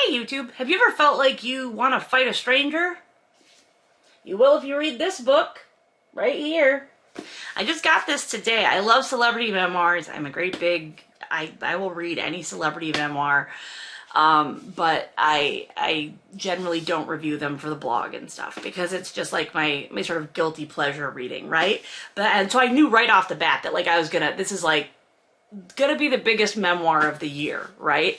Hey YouTube, have you ever felt like you want to fight a stranger? You will if you read this book right here. I just got this today. I love celebrity memoirs. I'm a great big, I will read any celebrity memoir. But I generally don't review them for the blog and stuff because it's just like my sort of guilty pleasure reading, right? And so I knew right off the bat that like this is like gonna be the biggest memoir of the year, right?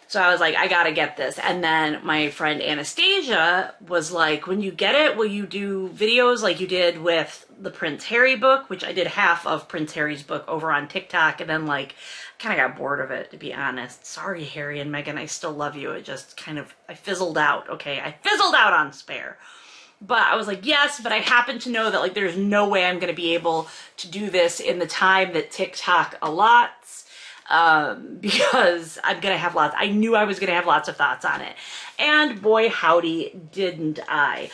So I was like, I gotta get this. And then my friend Anastasia was like, when you get it, will you do videos like you did with the Prince Harry book, which I did half of Prince Harry's book over on TikTok, and then like kind of got bored of it, to be honest. Sorry, Harry and Meghan, I still love you. It just kind of, I fizzled out, okay? I fizzled out on Spare. But I was like, yes, but I happen to know that like there's no way I'm gonna be able to do this in the time that TikTok allots. Because I'm gonna have lots, I knew I was gonna have lots of thoughts on it. And boy howdy, didn't I.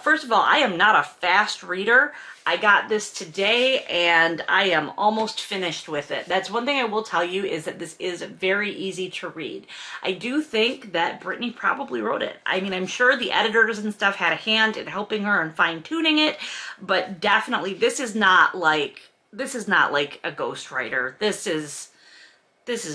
First of all, I am not a fast reader. I got this today and I am almost finished with it. That's one thing I will tell you, is that this is very easy to read. I do think that Britney probably wrote it. I mean, I'm sure the editors and stuff had a hand in helping her and fine-tuning it, but definitely this is not like a ghostwriter. This is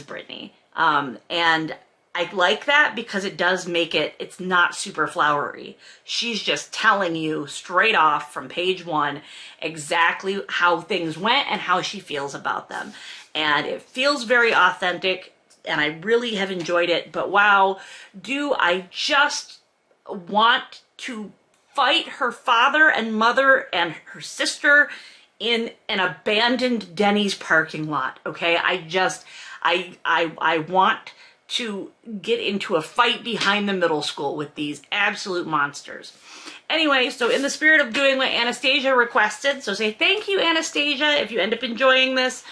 Britney. And I like that because it does make it's not super flowery. She's just telling you straight off from page one exactly how things went and how she feels about them. And it feels very authentic and I really have enjoyed it. But wow, do I just want to fight her father and mother and her sister in an abandoned Denny's parking lot, okay? I want to get into a fight behind the middle school with these absolute monsters. Anyway, so in the spirit of doing what Anastasia requested, so say thank you, Anastasia, if you end up enjoying this.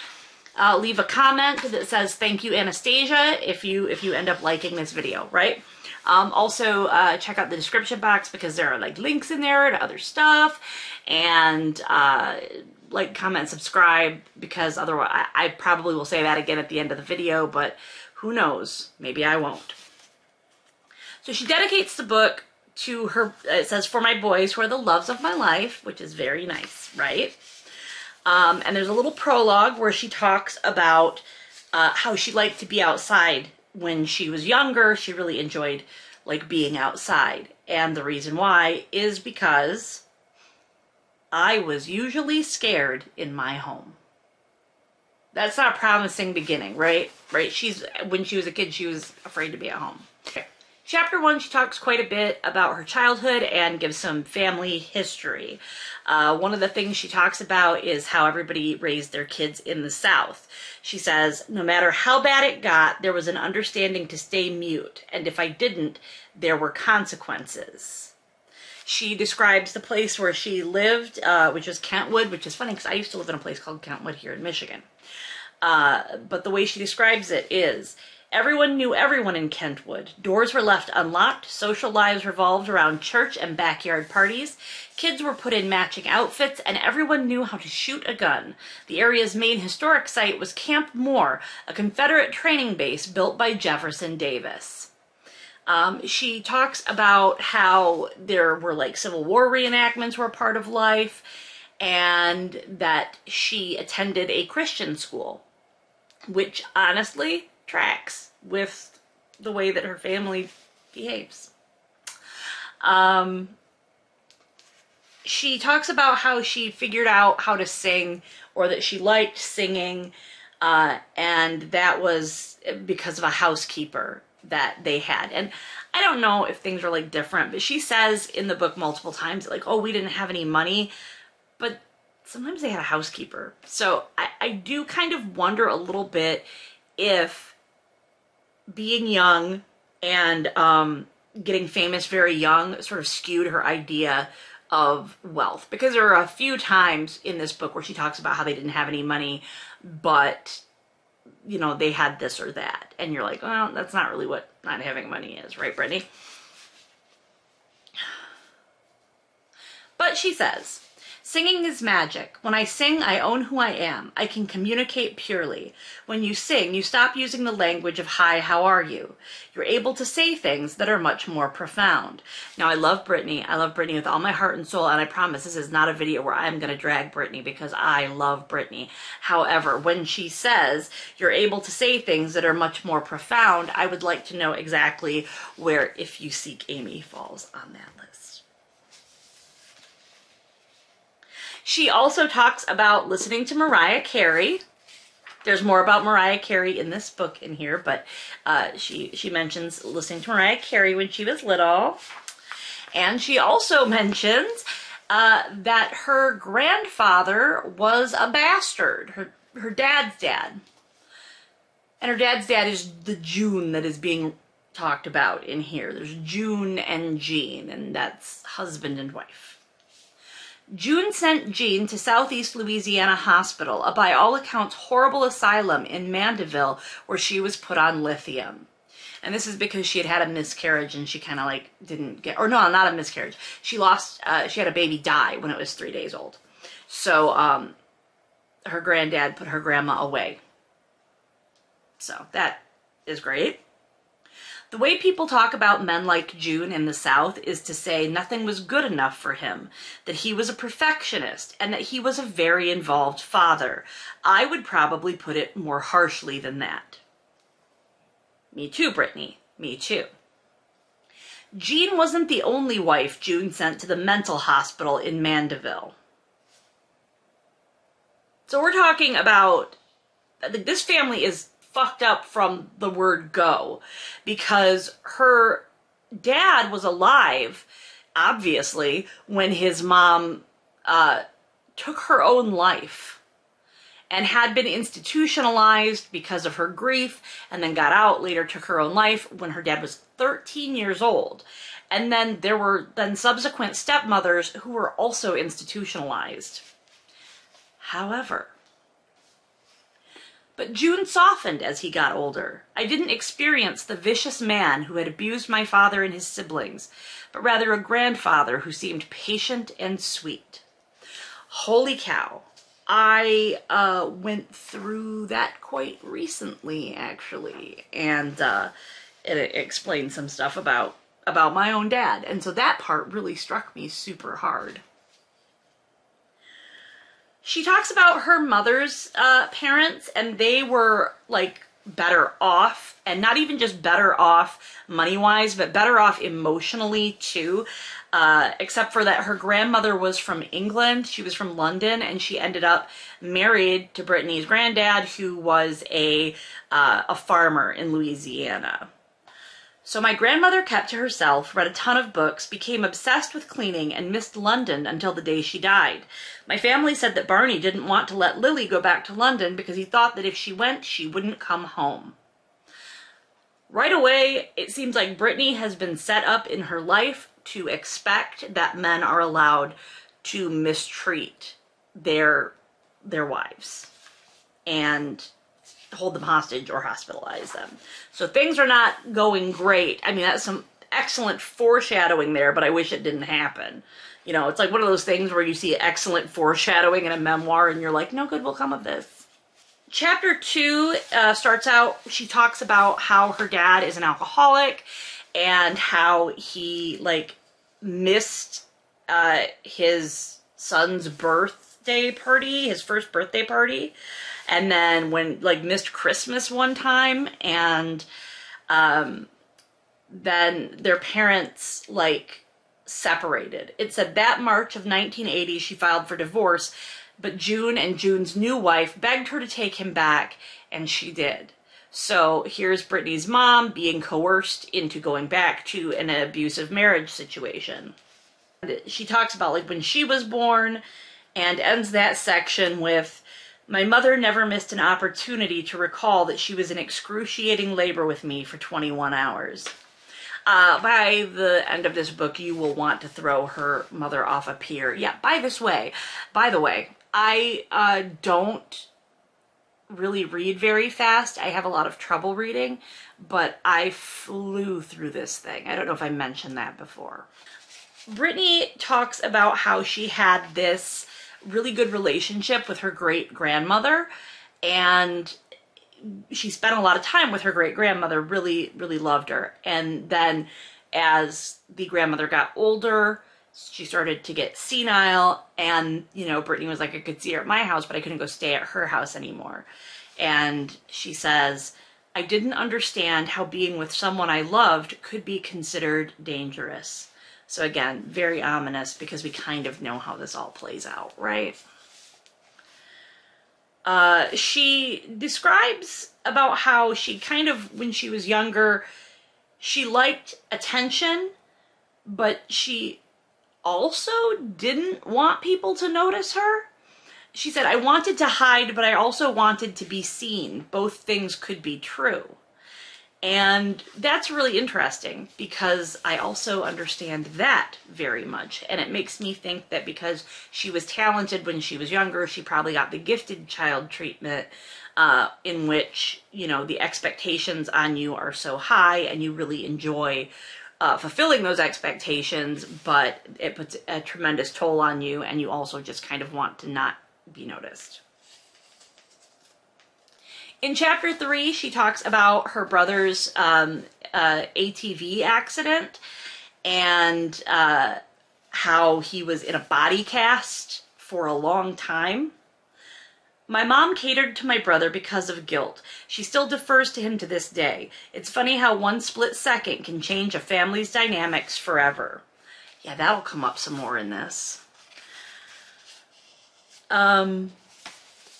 Leave a comment that says thank you, Anastasia, if you end up liking this video, right? Also, check out the description box because there are like links in there to other stuff, and like, comment, subscribe, because otherwise I probably will say that again at the end of the video, but who knows, maybe I won't. So she dedicates the book to her, it says, for my boys who are the loves of my life, which is very nice, right? And there's a little prologue where she talks about how she liked to be outside when she was younger. She really enjoyed like being outside, and the reason why is because I was usually scared in my home. That's not a promising beginning, right? Right? When she was a kid, she was afraid to be at home. Okay. Chapter 1, she talks quite a bit about her childhood and gives some family history. One of the things she talks about is how everybody raised their kids in the South. She says, no matter how bad it got, there was an understanding to stay mute, and if I didn't, there were consequences. She describes the place where she lived, which was Kentwood, which is funny because I used to live in a place called Kentwood here in Michigan. But the way she describes it is, everyone knew everyone in Kentwood. Doors were left unlocked. Social lives revolved around church and backyard parties. Kids were put in matching outfits, and everyone knew how to shoot a gun. The area's main historic site was Camp Moore, a Confederate training base built by Jefferson Davis. She talks about how there were like Civil War reenactments were a part of life, and that she attended a Christian school, which honestly tracks with the way that her family behaves. She talks about how she figured out how to sing, or that she liked singing, and that was because of a housekeeper that they had. And I don't know if things are like different, but she says in the book multiple times like, oh, we didn't have any money, but sometimes they had a housekeeper. So I do kind of wonder a little bit if being young and getting famous very young sort of skewed her idea of wealth, because there are a few times in this book where she talks about how they didn't have any money, but you know, they had this or that. And you're like, well, that's not really what not having money is, right, Brittany? But she says, Singing is magic. When I sing, I own who I am. I can communicate purely. When you sing, you stop using the language of hi, how are you? You're able to say things that are much more profound. Now, I love Britney. I love Britney with all my heart and soul, and I promise this is not a video where I'm going to drag Britney because I love Britney. However, when she says you're able to say things that are much more profound, I would like to know exactly where If You Seek Amy falls on that list. She also talks about listening to Mariah Carey. There's more about Mariah Carey in this book in here, but she mentions listening to Mariah Carey when she was little. And she also mentions that her grandfather was a bastard, her dad's dad. And her dad's dad is the June that is being talked about in here. There's June and Jean, and that's husband and wife. June sent Jean to Southeast Louisiana Hospital, a by all accounts horrible asylum in Mandeville where she was put on lithium. And this is because she had had a miscarriage and she kind of like didn't get, or no, not a miscarriage. She had a baby die when it was 3 days old. So her granddad put her grandma away. So that is great. The way people talk about men like June in the South is to say nothing was good enough for him, that he was a perfectionist, and that he was a very involved father. I would probably put it more harshly than that. Me too, Britney. Me too. Jean wasn't the only wife June sent to the mental hospital in Mandeville. So we're talking about, this family is fucked up from the word go, because her dad was alive, obviously, when his mom took her own life and had been institutionalized because of her grief, and then got out, later took her own life when her dad was 13 years old. And then there were then subsequent stepmothers who were also institutionalized. However, but June softened as he got older. I didn't experience the vicious man who had abused my father and his siblings, but rather a grandfather who seemed patient and sweet. Holy cow. I went through that quite recently, actually, and it explained some stuff about my own dad, and so that part really struck me super hard. She talks about her mother's parents, and they were like better off, and not even just better off money-wise, but better off emotionally too, except for that her grandmother was from England. She was from London, and she ended up married to Britney's granddad, who was a farmer in Louisiana. So my grandmother kept to herself, read a ton of books, became obsessed with cleaning, and missed London until the day she died. My family said that Barney didn't want to let Lily go back to London because he thought that if she went, she wouldn't come home. Right away, it seems like Britney has been set up in her life to expect that men are allowed to mistreat their wives and hold them hostage or hospitalize them. So things are not going great. I mean, that's some excellent foreshadowing there, but I wish it didn't happen. You know, it's like one of those things where you see excellent foreshadowing in a memoir and you're like, no good will come of this. Chapter 2 starts out, she talks about how her dad is an alcoholic and how he like missed his son's birthday party, his first birthday party. And then when, like, missed Christmas one time, and then their parents, like, separated. It said that March of 1980, she filed for divorce, but June and June's new wife begged her to take him back, and she did. So here's Britney's mom being coerced into going back to an abusive marriage situation. She talks about, like, when she was born, and ends that section with, my mother never missed an opportunity to recall that she was in excruciating labor with me for 21 hours. By the end of this book, you will want to throw her mother off a pier. Yeah, by the way, I don't really read very fast. I have a lot of trouble reading, but I flew through this thing. I don't know if I mentioned that before. Britney talks about how she had this really good relationship with her great-grandmother, and she spent a lot of time with her great-grandmother, really, really loved her. And then as the grandmother got older, she started to get senile, and, you know, Brittany was like, I could see her at my house, but I couldn't go stay at her house anymore. And she says, I didn't understand how being with someone I loved could be considered dangerous. So again, very ominous, because we kind of know how this all plays out, right? She describes about how she kind of, when she was younger, she liked attention, but she also didn't want people to notice her. She said, I wanted to hide, but I also wanted to be seen. Both things could be true. And that's really interesting, because I also understand that very much. And it makes me think that because she was talented when she was younger, she probably got the gifted child treatment, in which, you know, the expectations on you are so high and you really enjoy fulfilling those expectations, but it puts a tremendous toll on you, and you also just kind of want to not be noticed. In chapter 3, she talks about her brother's ATV accident, and how he was in a body cast for a long time. My mom catered to my brother because of guilt. She still defers to him to this day. It's funny how one split second can change a family's dynamics forever. Yeah, that'll come up some more in this.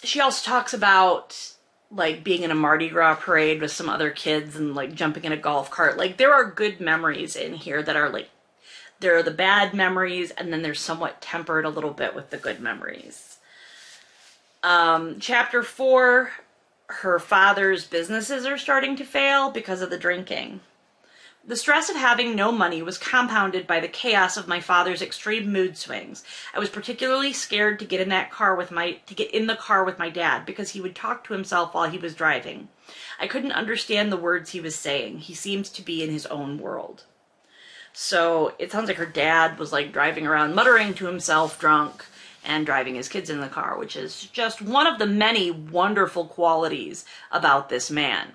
She also talks about, like, being in a Mardi Gras parade with some other kids and, like, jumping in a golf cart. Like, there are good memories in here that are, like, there are the bad memories, and then they're somewhat tempered a little bit with the good memories. Chapter 4, her father's businesses are starting to fail because of the drinking. The stress of having no money was compounded by the chaos of my father's extreme mood swings. I was particularly scared to get in the car with my dad, because he would talk to himself while he was driving. I couldn't understand the words he was saying. He seemed to be in his own world. So it sounds like her dad was, like, driving around muttering to himself, drunk, and driving his kids in the car, which is just one of the many wonderful qualities about this man.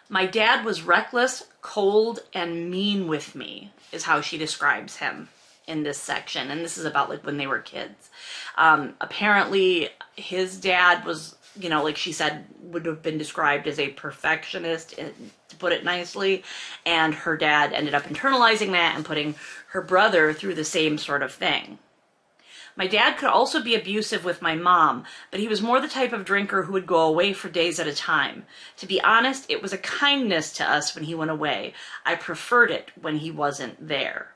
My dad was reckless, cold, and mean with me, is how she describes him in this section. And this is about, like, when they were kids. Apparently, his dad was, you know, like she said, would have been described as a perfectionist, to put it nicely. And her dad ended up internalizing that and putting her brother through the same sort of thing. My dad could also be abusive with my mom, but he was more the type of drinker who would go away for days at a time. To be honest, it was a kindness to us when he went away. I preferred it when he wasn't there.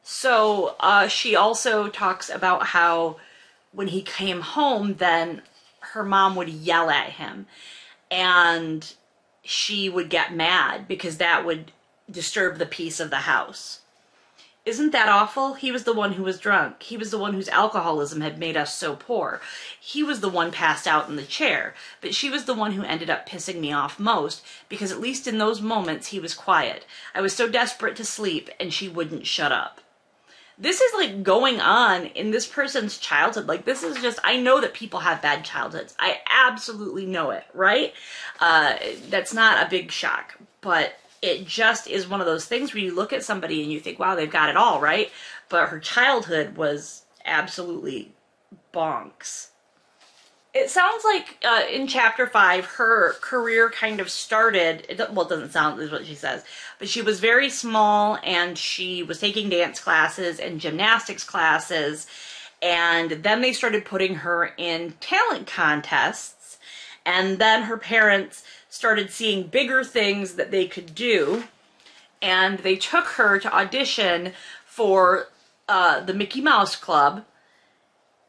So she also talks about how when he came home, then her mom would yell at him, and she would get mad because that would disturb the peace of the house. Isn't that awful? He was the one who was drunk. He was the one whose alcoholism had made us so poor. He was the one passed out in the chair, but she was the one who ended up pissing me off most, because at least in those moments he was quiet. I was so desperate to sleep, and she wouldn't shut up. This is, like, going on in this person's childhood. Like, this is just, I know that people have bad childhoods. I absolutely know it, right? That's not a big shock, but it just is one of those things where you look at somebody and you think, wow, they've got it all, right? But her childhood was absolutely bonks. It sounds like in chapter 5, her career kind of started, well, it doesn't sound, is what she says, but she was very small, and she was taking dance classes and gymnastics classes, and then they started putting her in talent contests, and then her parents started seeing bigger things that they could do, and they took her to audition for the Mickey Mouse Club,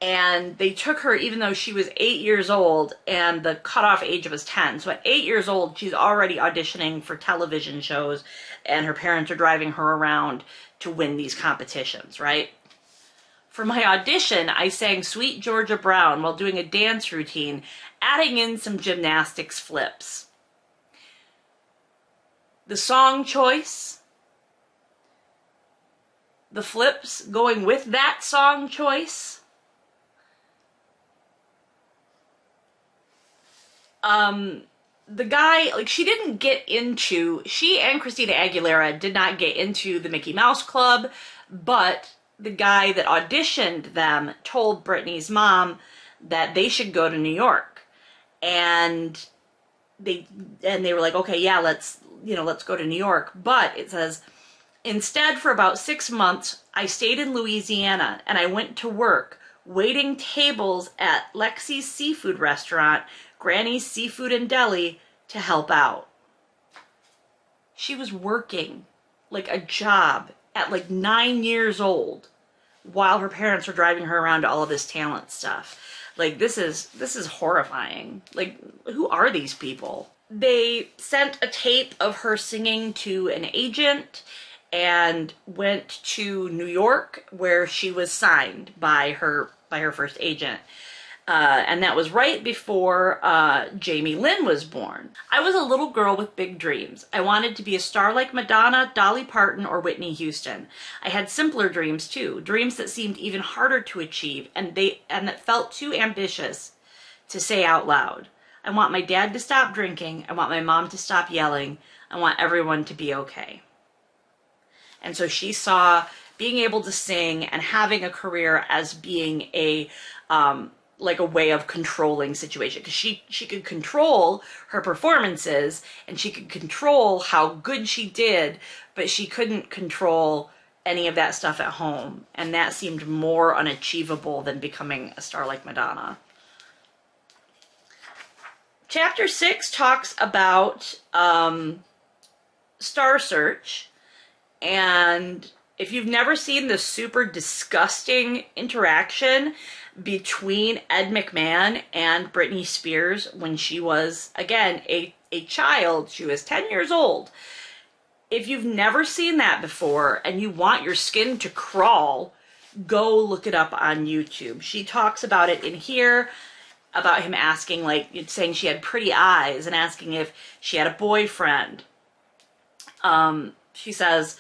and they took her even though she was 8 years old, and the cutoff age was 10. So at 8 years old, she's already auditioning for television shows, and her parents are driving her around to win these competitions, right? For my audition, I sang Sweet Georgia Brown while doing a dance routine, adding in some gymnastics flips. The song choice the flips going with that song choice. The guy, like, she and Christina Aguilera did not get into the Mickey Mouse Club, but the guy that auditioned them told Britney's mom that they should go to New York. And they were like, okay, yeah, let's go to New York. But it says, instead, for about 6 months, I stayed in Louisiana and I went to work waiting tables at Lexi's seafood restaurant, Granny's Seafood and Deli, to help out. She was working like a job at like 9 years old while her parents were driving her around to all of this talent stuff. Like, this is horrifying. Like, who are these people? They sent a tape of her singing to an agent and went to New York, where she was signed by her first agent. And that was right before Jamie Lynn was born. I was a little girl with big dreams. I wanted to be a star like Madonna, Dolly Parton, or Whitney Houston. I had simpler dreams too, dreams that seemed even harder to achieve and that felt too ambitious to say out loud. I want my dad to stop drinking. I want my mom to stop yelling. I want everyone to be okay. And so she saw being able to sing and having a career as being a way of controlling situation, because she could control her performances and she could control how good she did, but she couldn't control any of that stuff at home, and that seemed more unachievable than becoming a star like Madonna. Chapter 6 talks about Star Search, and if you've never seen the super disgusting interaction between Ed McMahon and Britney Spears when she was, again, a child, she was 10 years old. If you've never seen that before and you want your skin to crawl, go look it up on YouTube. She talks about it in here, about him asking, saying she had pretty eyes and asking if she had a boyfriend. She says,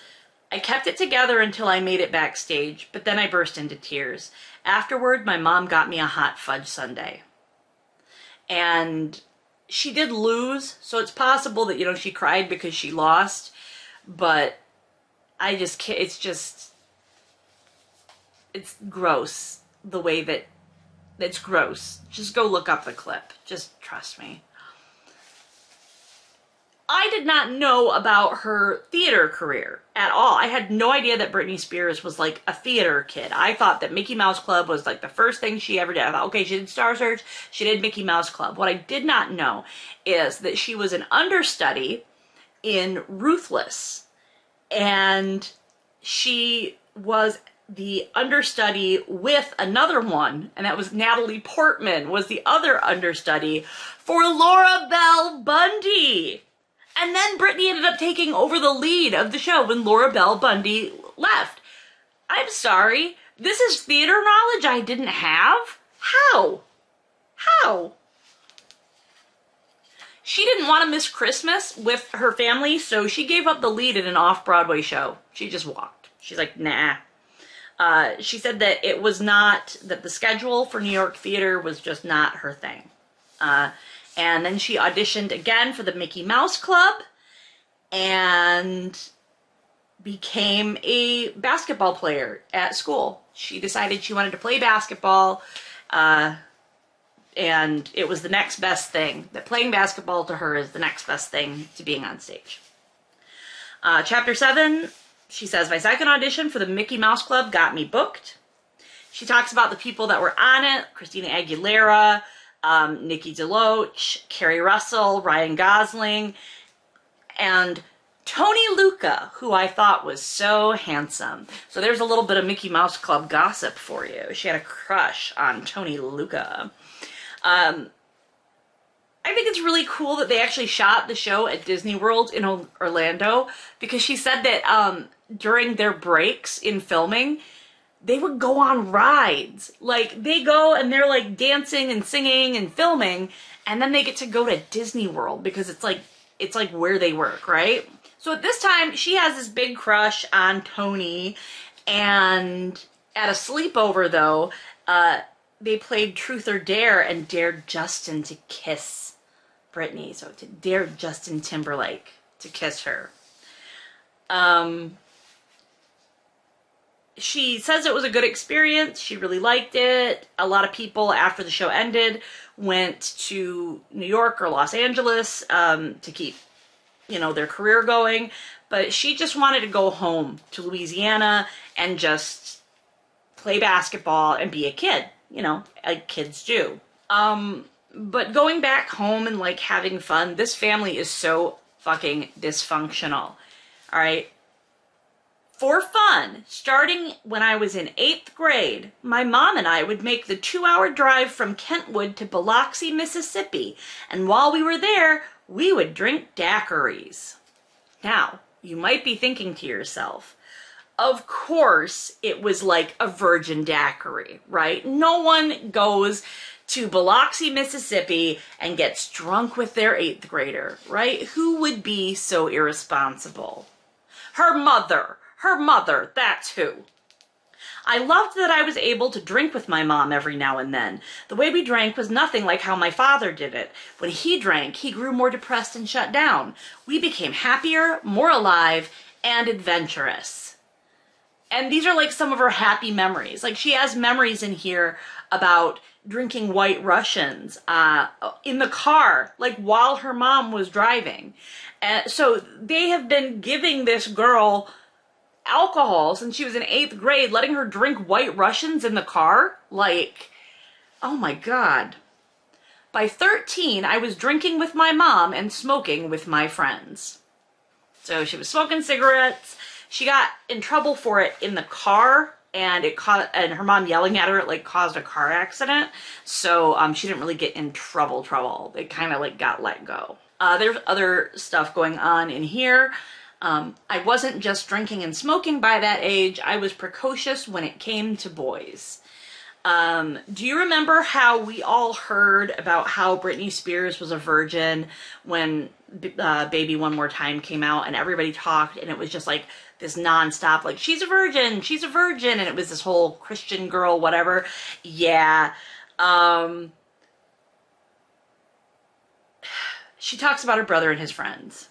I kept it together until I made it backstage, but then I burst into tears. Afterward, my mom got me a hot fudge sundae. And she did lose, so it's possible that, she cried because she lost, but I just can't, it's gross, the way that, it's gross. Just go look up the clip. Just trust me. I did not know about her theater career at all. I had no idea that Britney Spears was like a theater kid. I thought that Mickey Mouse Club was like the first thing she ever did. I thought, okay, she did Star Search, she did Mickey Mouse Club. What I did not know is that she was an understudy in Ruthless, and she was the understudy with another one, and that was Natalie Portman was the other understudy for Laura Bell Bundy. And then Britney ended up taking over the lead of the show when Laura Bell Bundy left. I'm sorry, this is theater knowledge I didn't have? How? How? She didn't want to miss Christmas with her family, so she gave up the lead in an off-Broadway show. She just walked. She's like, nah. She said that it was not, that the schedule for New York theater was just not her thing. And then she auditioned again for the Mickey Mouse Club and became a basketball player at school. She decided she wanted to play basketball, and it was the next best thing. That playing basketball to her is the next best thing to being on stage. Chapter 7, she says, my second audition for the Mickey Mouse Club got me booked. She talks about the people that were on it: Christina Aguilera, Nikki DeLoach, Kerry Russell, Ryan Gosling, and Tony Lucca, who I thought was so handsome. So there's a little bit of Mickey Mouse Club gossip for you. She had a crush on Tony Lucca. I think it's really cool that they actually shot the show at Disney World in Orlando, because she said that during their breaks in filming, they would go on rides. Like, they go and they're like dancing and singing and filming, and then they get to go to Disney World because it's like where they work, right? So at this time, she has this big crush on Tony, And at a sleepover, though, they played Truth or Dare and dared Justin to kiss Britney. So to dare Justin Timberlake to kiss her. She says it was a good experience. She really liked it. A lot of people, after the show ended, went to New York or Los Angeles to keep, their career going. But she just wanted to go home to Louisiana and just play basketball and be a kid, like kids do. But going back home and like having fun, this family is so fucking dysfunctional. All right. For fun, starting when I was in 8th grade, my mom and I would make the 2-hour drive from Kentwood to Biloxi, Mississippi. And while we were there, we would drink daiquiris. Now, you might be thinking to yourself, of course it was like a virgin daiquiri, right? No one goes to Biloxi, Mississippi and gets drunk with their 8th grader, right? Who would be so irresponsible? Her mother, that's who. I loved that I was able to drink with my mom every now and then. The way we drank was nothing like how my father did it. When he drank, he grew more depressed and shut down. We became happier, more alive, and adventurous. And these are like some of her happy memories. Like she has memories in here about drinking White Russians in the car, like while her mom was driving. So they have been giving this girl alcohol since she was in 8th grade, letting her drink White Russians in the car. Like, oh my God. By 13, I was drinking with my mom and smoking with my friends. So she was smoking cigarettes. She got in trouble for it in the car, and and her mom yelling at her, it like caused a car accident. So she didn't really get in trouble. They kind of like got let go. There's other stuff going on in here. I wasn't just drinking and smoking by that age. I was precocious when it came to boys. Do you remember how we all heard about how Britney Spears was a virgin when Baby One More Time came out, and everybody talked, and it was just like this nonstop, like, she's a virgin, and it was this whole Christian girl, whatever. Yeah. She talks about her brother and his friends.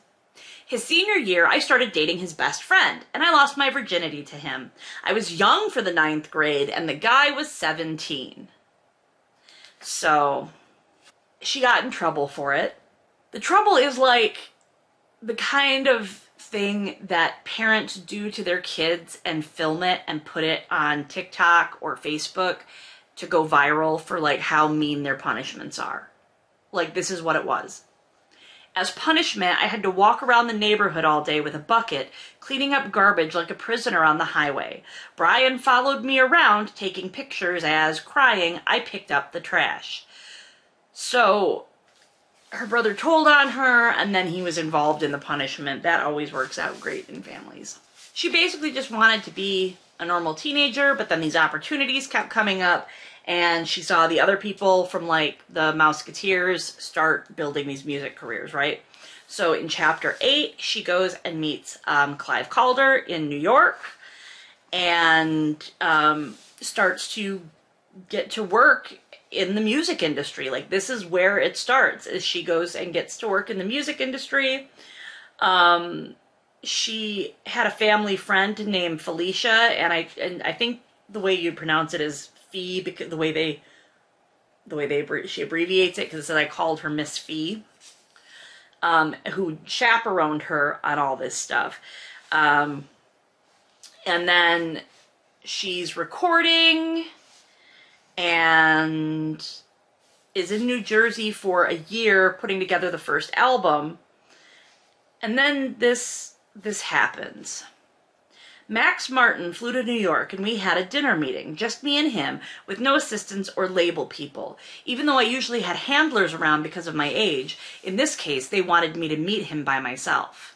His senior year, I started dating his best friend, and I lost my virginity to him. I was young for the 9th grade, and the guy was 17. So, she got in trouble for it. The trouble is like the kind of thing that parents do to their kids and film it and put it on TikTok or Facebook to go viral for like how mean their punishments are. Like, this is what it was. As punishment, I had to walk around the neighborhood all day with a bucket, cleaning up garbage like a prisoner on the highway. Brian followed me around, taking pictures as, crying, I picked up the trash. So, her brother told on her, and then he was involved in the punishment. That always works out great in families. She basically just wanted to be a normal teenager, but then these opportunities kept coming up, and she saw the other people from like the Mouseketeers start building these music careers, right? So in chapter 8, she goes and meets Clive Calder in New York and starts to get to work in the music industry. Like, this is where it starts, is she goes and gets to work in the music industry. She had a family friend named Felicia, and I think the way you pronounce it is Fee, because the way she abbreviates it, because it says I called her Miss Fee, who chaperoned her on all this stuff. And then she's recording and is in New Jersey for a year putting together the first album. And then this happens. Max Martin flew to New York and we had a dinner meeting, just me and him, with no assistants or label people. Even though I usually had handlers around because of my age, in this case, they wanted me to meet him by myself.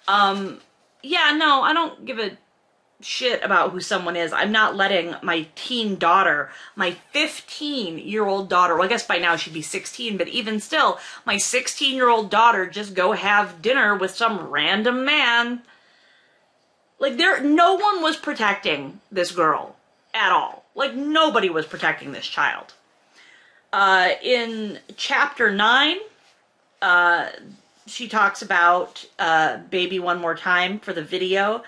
Yeah, no, I don't give a shit about who someone is. I'm not letting my teen daughter, my 15-year-old daughter, well, I guess by now she'd be 16, but even still, my 16-year-old daughter just go have dinner with some random man. Like no one was protecting this girl at all. Like nobody was protecting this child. In chapter 9, she talks about Baby One More Time for the video,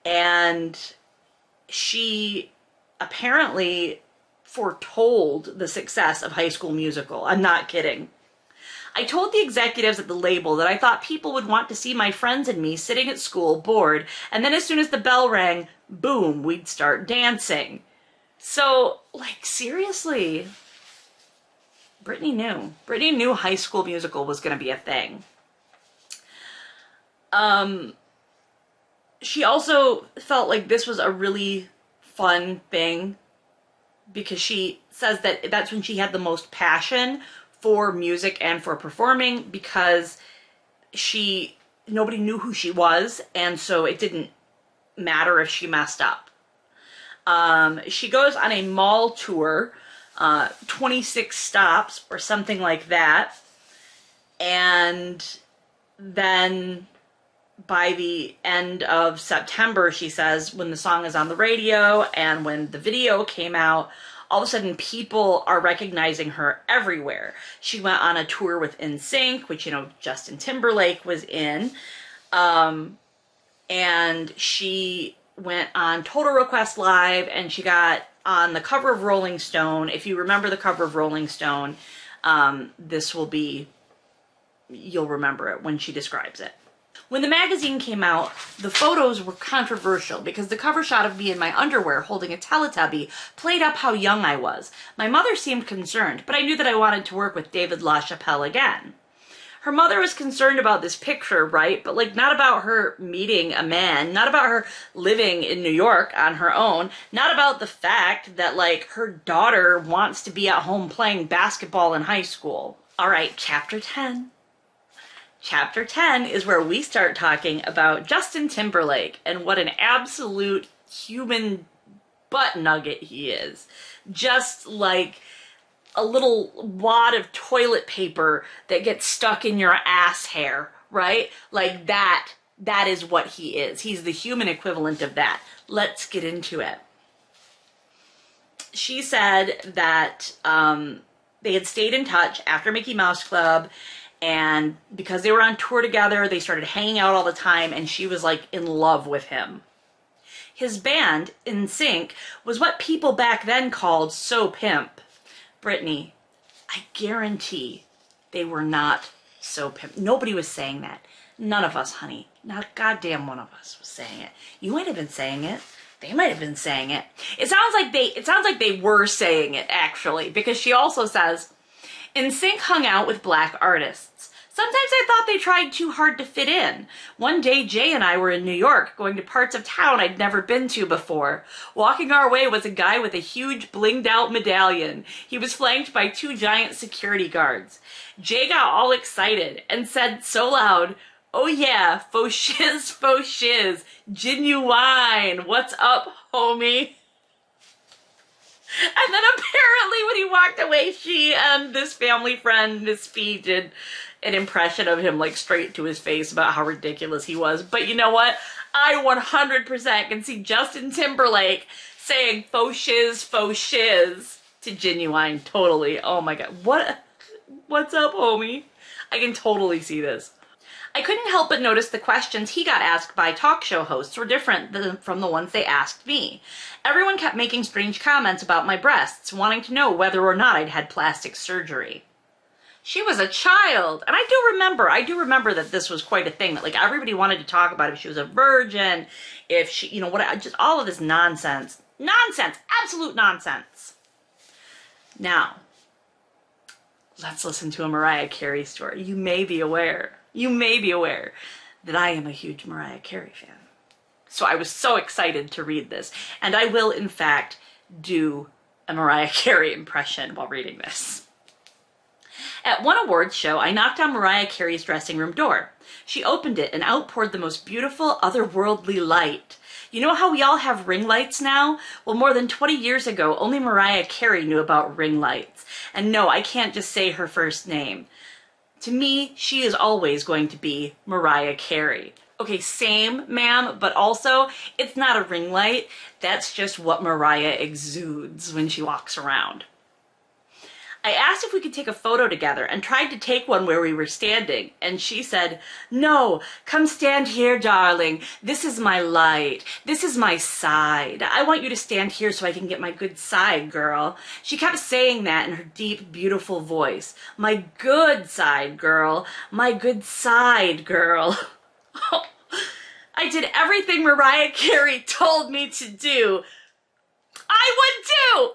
and she apparently foretold the success of High School Musical. I'm not kidding. I told the executives at the label that I thought people would want to see my friends and me sitting at school bored, and then as soon as the bell rang, boom, we'd start dancing. So, like, seriously, Britney knew. Britney knew High School Musical was going to be a thing. She also felt like this was a really fun thing because she says that that's when she had the most passion for music and for performing, because nobody knew who she was, and so it didn't matter if she messed up. She goes on a mall tour, 26 stops or something like that, and then by the end of September, she says, when the song is on the radio and when the video came out, all of a sudden people are recognizing her everywhere. She went on a tour with NSYNC, which, you know, Justin Timberlake was in. And she went on Total Request Live, and she got on the cover of Rolling Stone. If you remember the cover of Rolling Stone, you'll remember it when she describes it. When the magazine came out, the photos were controversial because the cover shot of me in my underwear holding a Teletubby played up how young I was. My mother seemed concerned, but I knew that I wanted to work with David LaChapelle again. Her mother was concerned about this picture, right? But like not about her meeting a man, not about her living in New York on her own, not about the fact that like her daughter wants to be at home playing basketball in high school. All right, chapter 10. Chapter 10 is where we start talking about Justin Timberlake and what an absolute human butt nugget he is. Just like a little wad of toilet paper that gets stuck in your ass hair, right? Like that is what he is. He's the human equivalent of that. Let's get into it. She said that they had stayed in touch after Mickey Mouse Club, and because they were on tour together, they started hanging out all the time, and she was like in love with him. His band, NSYNC, was what people back then called so pimp. Britney, I guarantee they were not so pimp. Nobody was saying that. None of us, honey. Not a goddamn one of us was saying it. You might have been saying it. They might have been saying it. It sounds like they were saying it, actually, because she also says, NSYNC hung out with black artists. Sometimes I thought they tried too hard to fit in. One day, Jay and I were in New York, going to parts of town I'd never been to before. Walking our way was a guy with a huge blinged-out medallion. He was flanked by 2 giant security guards. Jay got all excited and said so loud, "Oh yeah, faux shiz, genuine, what's up, homie?" And then apparently when he walked away, she and this family friend, Miss Fee, did an impression of him like straight to his face about how ridiculous he was. But you know what? I 100% can see Justin Timberlake saying faux shiz to Genuine. Totally. Oh my God. What's up, homie? I can totally see this. I couldn't help but notice the questions he got asked by talk show hosts were different from the ones they asked me. Everyone kept making strange comments about my breasts, wanting to know whether or not I'd had plastic surgery. She was a child, and I do remember that this was quite a thing, that like everybody wanted to talk about if she was a virgin, if she, you know, just all of this nonsense. Nonsense! Absolute nonsense! Now, let's listen to a Mariah Carey story. You may be aware that I am a huge Mariah Carey fan. So I was so excited to read this. And I will, in fact, do a Mariah Carey impression while reading this. At one awards show, I knocked on Mariah Carey's dressing room door. She opened it and out poured the most beautiful, otherworldly light. You know how we all have ring lights now? Well, more than 20 years ago, only Mariah Carey knew about ring lights. And no, I can't just say her first name. To me, she is always going to be Mariah Carey. Okay, same, ma'am, but also, it's not a ring light. That's just what Mariah exudes when she walks around. I asked if we could take a photo together and tried to take one where we were standing, and she said, "No, come stand here, darling. This is my light. This is my side. I want you to stand here so I can get my good side, girl." She kept saying that in her deep, beautiful voice. "My good side, girl. My good side, girl." I did everything Mariah Carey told me to do. I would do!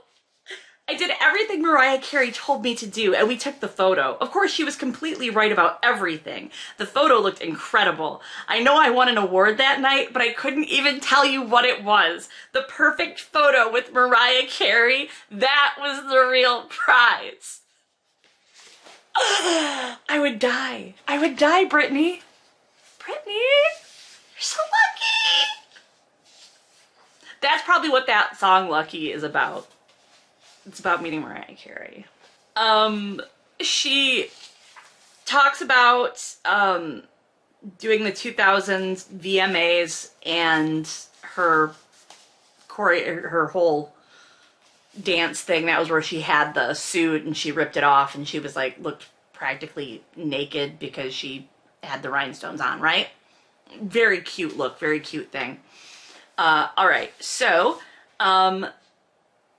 I did everything Mariah Carey told me to do, and we took the photo. Of course, she was completely right about everything. The photo looked incredible. I know I won an award that night, but I couldn't even tell you what it was. The perfect photo with Mariah Carey, that was the real prize. I would die. I would die, Britney. Britney, you're so lucky. That's probably what that song Lucky is about. It's about meeting Mariah Carey. She talks about doing the 2000s VMAs and her whole dance thing. That was where she had the suit and she ripped it off and she was like, looked practically naked because she had the rhinestones on, right? Very cute look, very cute thing. All right, so,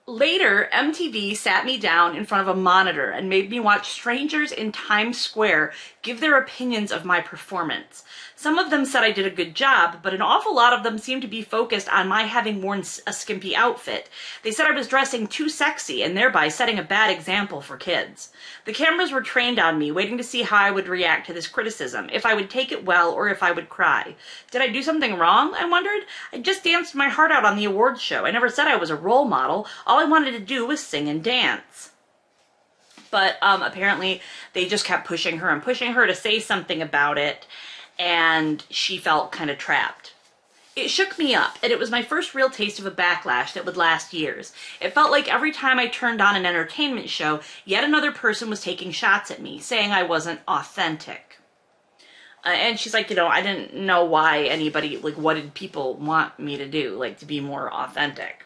later, MTV sat me down in front of a monitor and made me watch strangers in Times Square give their opinions of my performance. Some of them said I did a good job, but an awful lot of them seemed to be focused on my having worn a skimpy outfit. They said I was dressing too sexy and thereby setting a bad example for kids. The cameras were trained on me, waiting to see how I would react to this criticism, if I would take it well or if I would cry. Did I do something wrong? I wondered. I just danced my heart out on the awards show. I never said I was a role model. All I wanted to do was sing and dance. But apparently they just kept pushing her and pushing her to say something about it, and she felt kind of trapped. It shook me up, and it was my first real taste of a backlash that would last years. It felt like every time I turned on an entertainment show, yet another person was taking shots at me, saying I wasn't authentic. And she's like, you know, I didn't know why anybody, like, what did people want me to do, like, to be more authentic?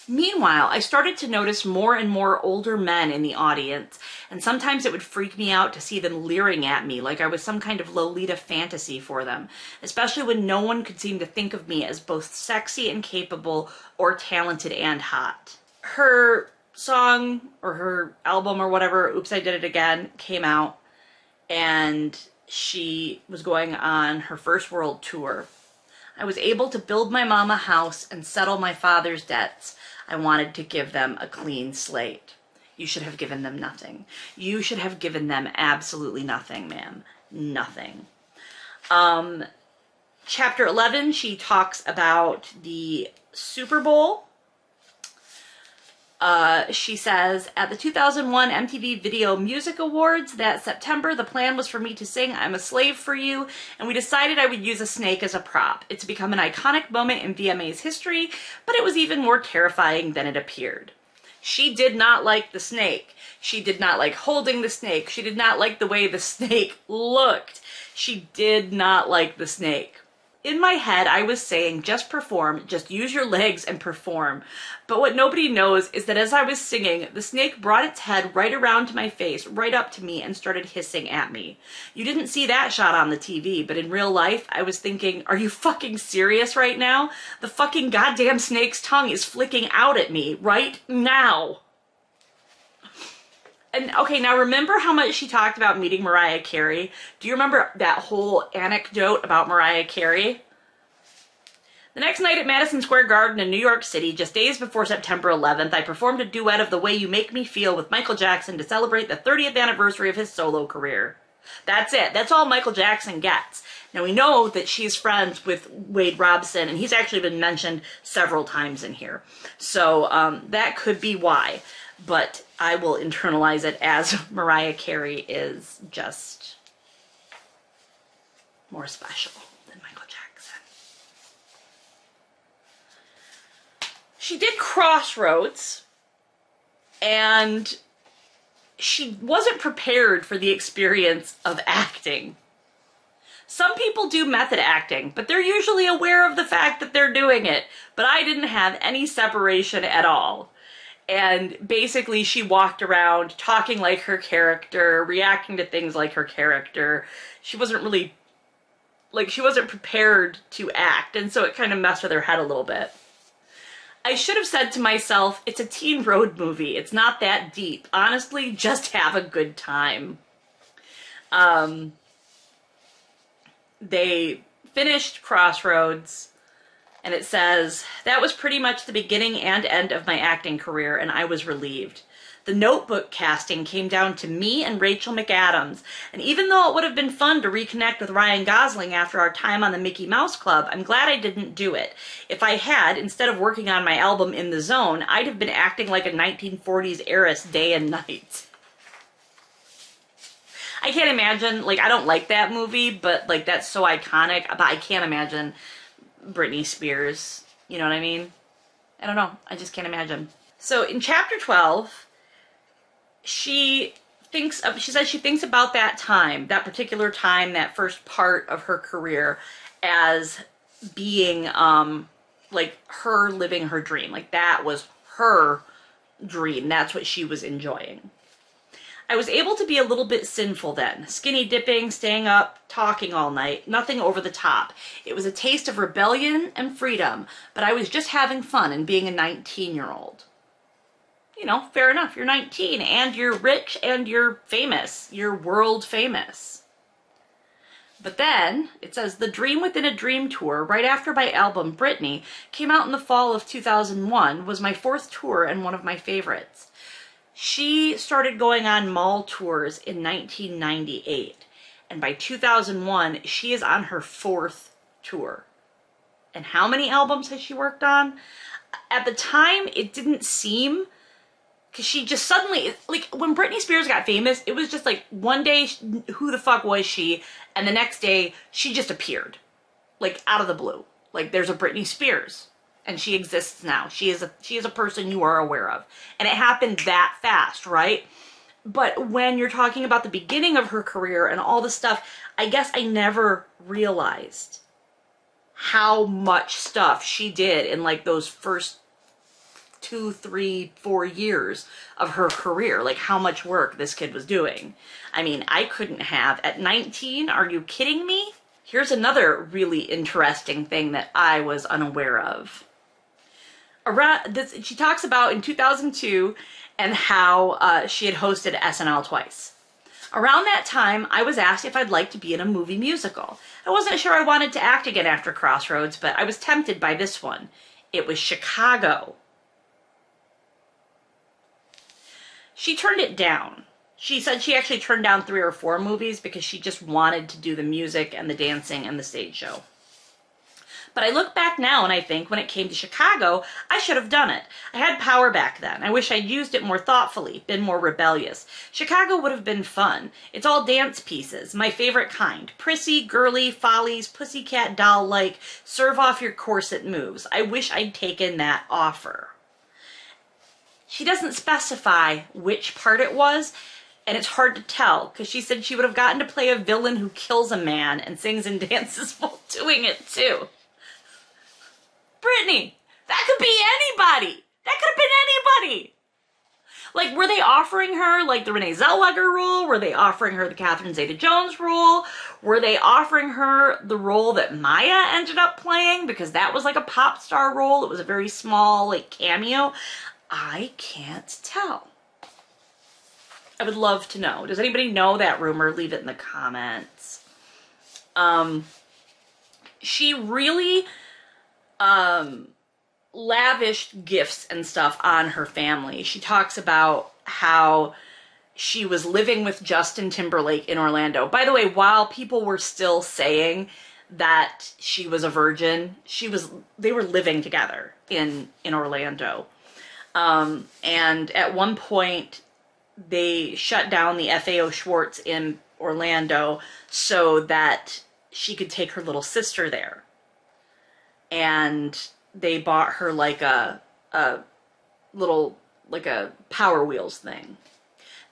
Meanwhile, I started to notice more and more older men in the audience, and sometimes it would freak me out to see them leering at me like I was some kind of Lolita fantasy for them, especially when no one could seem to think of me as both sexy and capable or talented and hot. Her song, or her album or whatever, Oops, I Did It Again, came out, and she was going on her first world tour. I was able to build my mom a house and settle my father's debts. I wanted to give them a clean slate. You should have given them nothing. You should have given them absolutely nothing, ma'am. Nothing. Chapter 11, she talks about the Super Bowl. She says, at the 2001 MTV Video Music Awards that September, the plan was for me to sing I'm a Slave for You, and we decided I would use a snake as a prop. It's become an iconic moment in VMA's history, but it was even more terrifying than it appeared. She did not like the snake. She did not like holding the snake. She did not like the way the snake looked. She did not like the snake. In my head, I was saying, just perform, just use your legs and perform. But what nobody knows is that as I was singing, the snake brought its head right around to my face, right up to me, and started hissing at me. You didn't see that shot on the TV, but in real life, I was thinking, are you fucking serious right now? The fucking goddamn snake's tongue is flicking out at me right now. And okay, now remember how much she talked about meeting Mariah Carey? Do you remember that whole anecdote about Mariah Carey? The next night at Madison Square Garden in New York City, just days before September 11th, I performed a duet of The Way You Make Me Feel with Michael Jackson to celebrate the 30th anniversary of his solo career. That's it. That's all Michael Jackson gets. Now we know that she's friends with Wade Robson, and he's actually been mentioned several times in here. So that could be why. But I will internalize it as Mariah Carey is just more special than Michael Jackson. She did Crossroads, and she wasn't prepared for the experience of acting. Some people do method acting, but they're usually aware of the fact that they're doing it. But I didn't have any separation at all. And basically she walked around talking like her character, reacting to things like her character. She wasn't really, like, she wasn't prepared to act, and so it kind of messed with her head a little bit. I should have said to myself, it's a teen road movie. It's not that deep. Honestly, just have a good time. They finished Crossroads, and it says, that was pretty much the beginning and end of my acting career, and I was relieved. The Notebook casting came down to me and Rachel McAdams, and even though it would have been fun to reconnect with Ryan Gosling after our time on the Mickey Mouse Club, I'm glad I didn't do it. If I had, instead of working on my album In the Zone, I'd have been acting like a 1940s heiress day and night. I can't imagine, like, I don't like that movie, but, like, that's so iconic, but I can't imagine Britney Spears, you know what I mean? I don't know, I just can't imagine. So in chapter 12, she says she thinks about that time, that particular time, that first part of her career as being, like, her living her dream. Like, that was her dream. That's what she was enjoying. I was able to be a little bit sinful then. Skinny dipping, staying up, talking all night. Nothing over the top. It was a taste of rebellion and freedom, but I was just having fun and being a 19-year-old. You know, fair enough. You're 19 and you're rich and you're famous. You're world famous. But then, it says, the Dream Within a Dream tour, right after my album Britney, came out in the fall of 2001, was my 4th tour and one of my favorites. She started going on mall tours in 1998, and by 2001, she is on her 4th tour. And how many albums has she worked on? At the time, it didn't seem, because she just suddenly, like, when Britney Spears got famous, it was just like, one day, who the fuck was she? And the next day, she just appeared, like, out of the blue. Like, there's a Britney Spears. And she exists now. She is a person you are aware of. And it happened that fast, right? But when you're talking about the beginning of her career and all the stuff, I guess I never realized how much stuff she did in, like, those first 2, 3, 4 years of her career. Like, how much work this kid was doing. I mean, I couldn't have. At 19, are you kidding me? Here's another really interesting thing that I was unaware of. Around this, she talks about in 2002 and how she had hosted SNL twice. Around that time, I was asked if I'd like to be in a movie musical. I wasn't sure I wanted to act again after Crossroads, but I was tempted by this one. It was Chicago. She turned it down. She said she actually turned down 3 or 4 movies because she just wanted to do the music and the dancing and the stage show. But I look back now and I think when it came to Chicago, I should have done it. I had power back then. I wish I'd used it more thoughtfully, been more rebellious. Chicago would have been fun. It's all dance pieces, my favorite kind. Prissy, girly, follies, pussycat doll-like, serve off your corset moves. I wish I'd taken that offer. She doesn't specify which part it was, and it's hard to tell, because she said she would have gotten to play a villain who kills a man and sings and dances while doing it too. Britney, that could be anybody. That could have been anybody. Like, were they offering her, like, the Renee Zellweger role? Were they offering her the Catherine Zeta-Jones role? Were they offering her the role that Maya ended up playing? Because that was, like, a pop star role. It was a very small, like, cameo. I can't tell. I would love to know. Does anybody know that rumor? Leave it in the comments. She really lavished gifts and stuff on her family. She talks about how she was living with Justin Timberlake in Orlando. By the way, while people were still saying that she was a virgin, they were living together in Orlando. And at one point they shut down the FAO Schwartz in Orlando so that she could take her little sister there. And they bought her like a little, like a Power Wheels thing.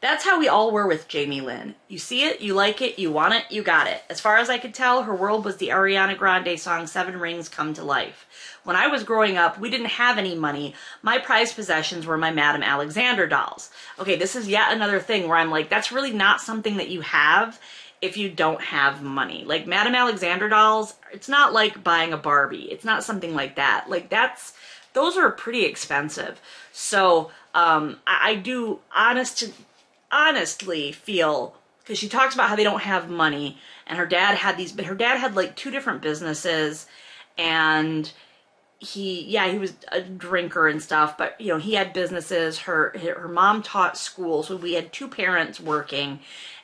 That's how we all were with Jamie Lynn. You see it, you like it, you want it, you got it. As far as I could tell, her world was the Ariana Grande song Seven Rings Come to Life. When I was growing up, we didn't have any money. My prized possessions were my Madame Alexander dolls. Okay, this is yet another thing where I'm like, that's really not something that you have if you don't have money. Like Madame Alexander dolls, it's not like buying a Barbie. It's not something like that. Like those are pretty expensive. So I do honestly feel, because she talks about how they don't have money, and her dad had like 2 different businesses, and he was a drinker and stuff, but you know, he had businesses. Her mom taught school, so we had 2 parents working,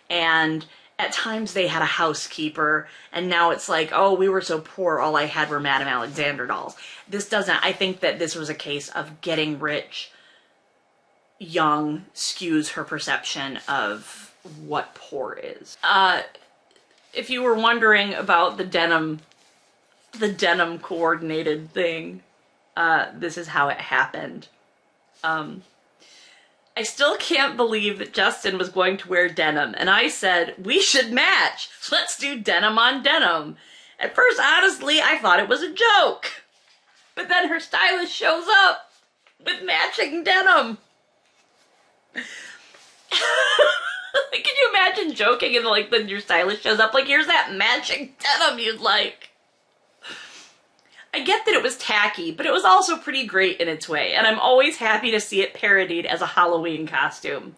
and at times they had a housekeeper, and now it's like, oh, we were so poor, all I had were Madame Alexander dolls. I think that this was a case of getting rich young skews her perception of what poor is. If you were wondering about the denim coordinated thing, this is how it happened. I still can't believe that Justin was going to wear denim, and I said, we should match. Let's do denim on denim. At first, honestly, I thought it was a joke. But then her stylist shows up with matching denim. Can you imagine joking and like then your stylist shows up like, here's that matching denim you'd like. I get that it was tacky, but it was also pretty great in its way, and I'm always happy to see it parodied as a Halloween costume.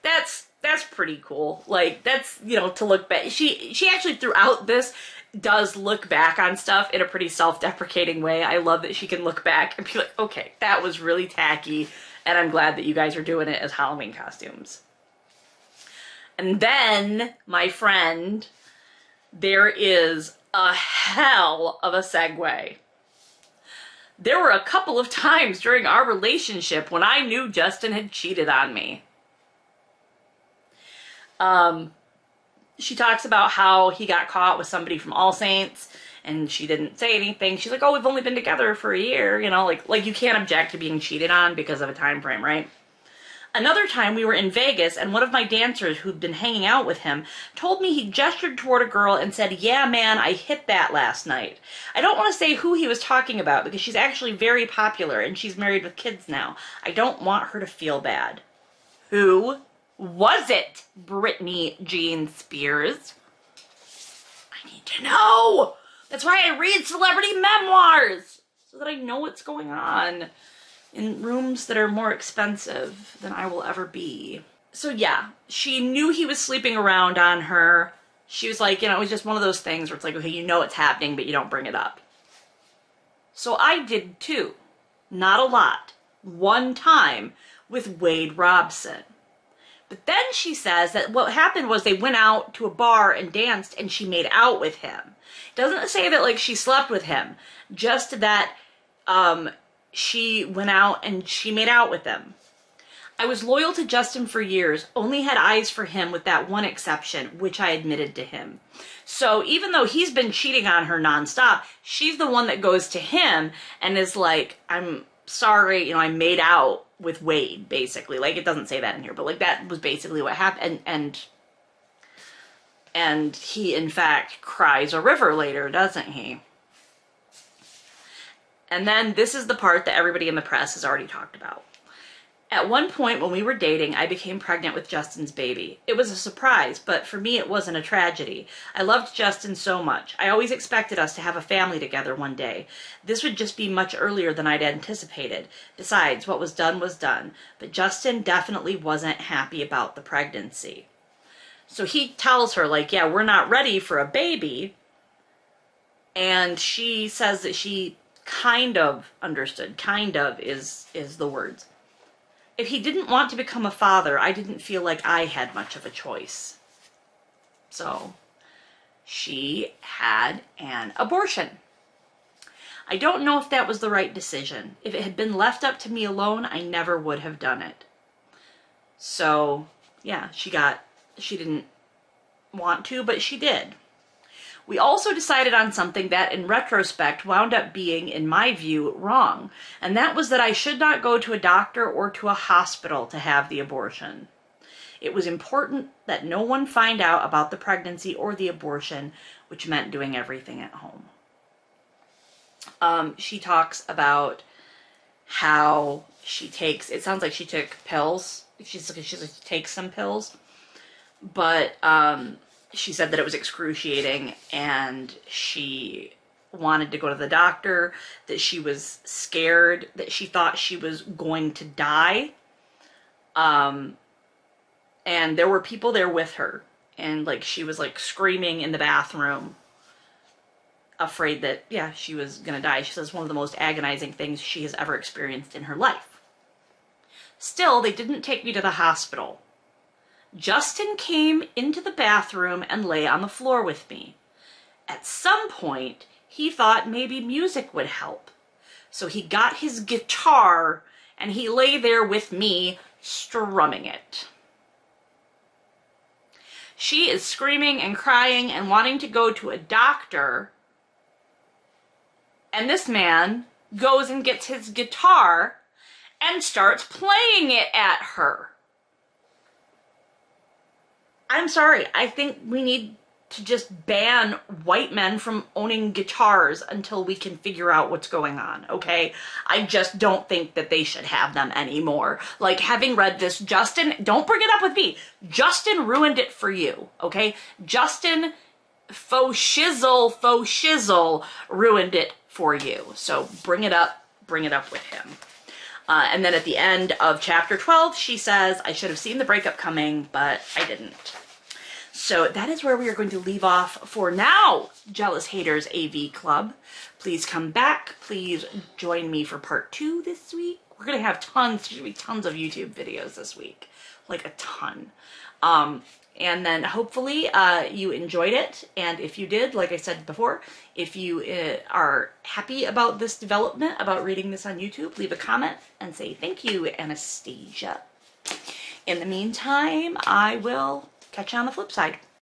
That's pretty cool. Like, that's, you know, to look back. She actually throughout this does look back on stuff in a pretty self-deprecating way. I love that she can look back and be like, okay, that was really tacky, and I'm glad that you guys are doing it as Halloween costumes. And then, my friend, there is a hell of a segue. There were a couple of times during our relationship when I knew Justin had cheated on me. She talks about how he got caught with somebody from All Saints, and she didn't say anything. She's like, oh, we've only been together for a year, you know, like you can't object to being cheated on because of a time frame, right? Another time we were in Vegas, and one of my dancers who'd been hanging out with him told me he gestured toward a girl and said, yeah, man, I hit that last night. I don't want to say who he was talking about because she's actually very popular and she's married with kids now. I don't want her to feel bad. Who was it, Britney Jean Spears? I need to know. That's why I read celebrity memoirs, so that I know what's going on in rooms that are more expensive than I will ever be. So yeah, she knew he was sleeping around on her. She was like, you know, it was just one of those things where it's like, okay, you know it's happening, but you don't bring it up. So I did too. Not a lot. One time with Wade Robson. But then she says that what happened was they went out to a bar and danced and she made out with him. It doesn't say that like she slept with him, just that she went out and she made out with him. I was loyal to Justin for years, only had eyes for him with that one exception, which I admitted to him. So even though he's been cheating on her nonstop, she's the one that goes to him and is like, I'm sorry, you know, I made out with Wade, basically. Like, it doesn't say that in here, but like that was basically what happened. And he, in fact, cries a river later, doesn't he? And then this is the part that everybody in the press has already talked about. At one point when we were dating, I became pregnant with Justin's baby. It was a surprise, but for me it wasn't a tragedy. I loved Justin so much. I always expected us to have a family together one day. This would just be much earlier than I'd anticipated. Besides, what was done was done. But Justin definitely wasn't happy about the pregnancy. So he tells her, like, yeah, we're not ready for a baby. And she says that she kind of understood. Kind of is the words. If he didn't want to become a father, I didn't feel like I had much of a choice. So she had an abortion. I don't know if that was the right decision. If it had been left up to me alone, I never would have done it. So yeah, she didn't want to, but she did. We also decided on something that, in retrospect, wound up being, in my view, wrong, and that was that I should not go to a doctor or to a hospital to have the abortion. It was important that no one find out about the pregnancy or the abortion, which meant doing everything at home. She talks about how she takes, it sounds like she took pills. She takes some pills, but she said that it was excruciating and she wanted to go to the doctor, that she was scared, that she thought she was going to die. And there were people there with her, and like she was like screaming in the bathroom, afraid that, yeah, she was gonna die. She says one of the most agonizing things she has ever experienced in her life. Still, they didn't take me to the hospital. Justin came into the bathroom and lay on the floor with me. At some point, he thought maybe music would help. So he got his guitar and he lay there with me, strumming it. She is screaming and crying and wanting to go to a doctor. And this man goes and gets his guitar and starts playing it at her. I'm sorry, I think we need to just ban white men from owning guitars until we can figure out what's going on, okay? I just don't think that they should have them anymore. Like, having read this, Justin, don't bring it up with me. Justin ruined it for you, okay? Justin faux shizzle ruined it for you. So bring it up with him. And then at the end of chapter 12, she says, I should have seen the breakup coming, but I didn't. So that is where we are going to leave off for now, Jealous Haters AV Club. Please come back. Please join me for part 2 this week. We're going to have tons of YouTube videos this week, like a ton. And then hopefully you enjoyed it. And if you did, like I said before, if you are happy about this development, about reading this on YouTube, leave a comment and say thank you, Anastasia. In the meantime, I will catch you on the flip side.